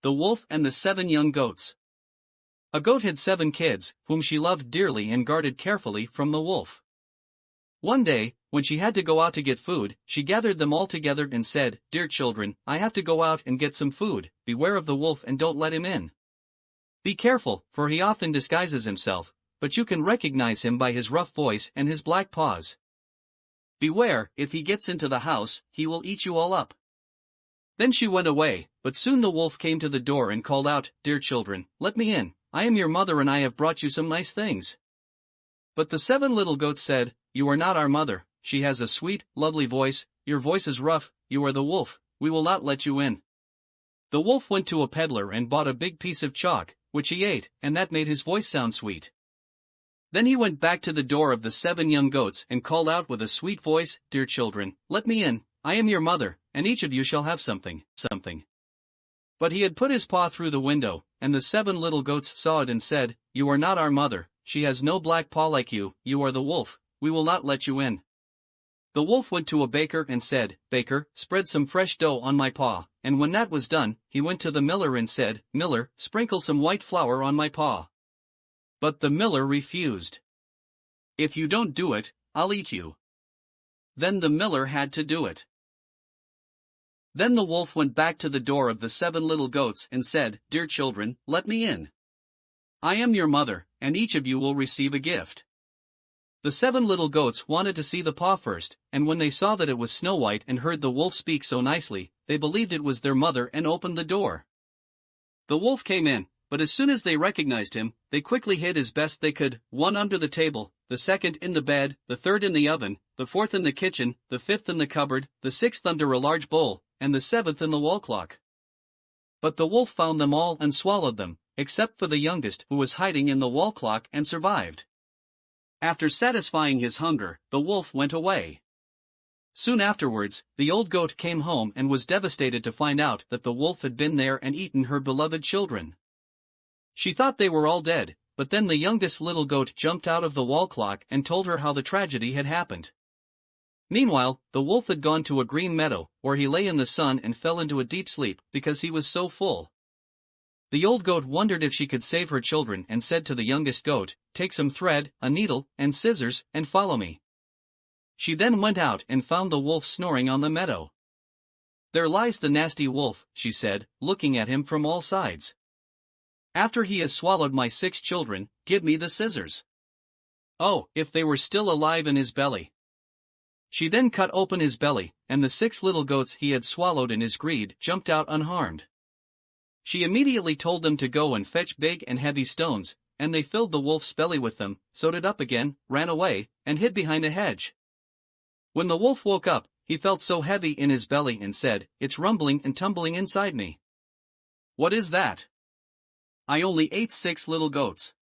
The Wolf and the 7 Young Goats. A goat had 7 kids, whom she loved dearly and guarded carefully from the wolf. One day, when she had to go out to get food, she gathered them all together and said, "Dear children, I have to go out and get some food. Beware of the wolf and don't let him in. Be careful, for he often disguises himself, but you can recognize him by his rough voice and his black paws. Beware, if he gets into the house, he will eat you all up." Then she went away, but soon the wolf came to the door and called out, "Dear children, let me in. I am your mother and I have brought you some nice things." But the 7 little goats said, "You are not our mother. She has a sweet, lovely voice. Your voice is rough. You are the wolf. We will not let you in." The wolf went to a peddler and bought a big piece of chalk, which he ate, and that made his voice sound sweet. Then he went back to the door of the 7 young goats and called out with a sweet voice, "Dear children, let me in. I am your mother, and each of you shall have something." But he had put his paw through the window, and the 7 little goats saw it and said, "You are not our mother. She has no black paw like you. You are the wolf. We will not let you in." The wolf went to a baker and said, "Baker, spread some fresh dough on my paw," and when that was done, he went to the miller and said, "Miller, sprinkle some white flour on my paw." But the miller refused. "If you don't do it, I'll eat you." Then the miller had to do it. Then the wolf went back to the door of the 7 little goats and said, "Dear children, let me in. I am your mother, and each of you will receive a gift." The 7 little goats wanted to see the paw first, and when they saw that it was Snow White and heard the wolf speak so nicely, they believed it was their mother and opened the door. The wolf came in, but as soon as they recognized him, they quickly hid as best they could, one under the table, the second in the bed, the third in the oven, the fourth in the kitchen, the fifth in the cupboard, the sixth under a large bowl, and the 7th in the wall clock. But the wolf found them all and swallowed them, except for the youngest, who was hiding in the wall clock and survived. After satisfying his hunger, the wolf went away. Soon afterwards, the old goat came home and was devastated to find out that the wolf had been there and eaten her beloved children. She thought they were all dead, but then the youngest little goat jumped out of the wall clock and told her how the tragedy had happened. Meanwhile, the wolf had gone to a green meadow, where he lay in the sun and fell into a deep sleep because he was so full. The old goat wondered if she could save her children and said to the youngest goat, "Take some thread, a needle, and scissors, and follow me." She then went out and found the wolf snoring on the meadow. "There lies the nasty wolf," she said, looking at him from all sides. "After he has swallowed my 6 children, give me the scissors. Oh, if they were still alive in his belly." She then cut open his belly, and the 6 little goats he had swallowed in his greed jumped out unharmed. She immediately told them to go and fetch big and heavy stones, and they filled the wolf's belly with them, sewed it up again, ran away, and hid behind a hedge. When the wolf woke up, he felt so heavy in his belly and said, "It's rumbling and tumbling inside me." "What is that? I only ate 6 little goats."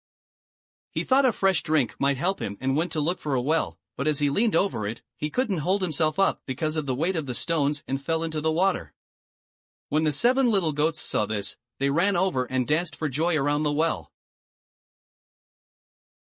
He thought a fresh drink might help him and went to look for a well, but as he leaned over it, he couldn't hold himself up because of the weight of the stones and fell into the water. When the 7 little goats saw this, they ran over and danced for joy around the well.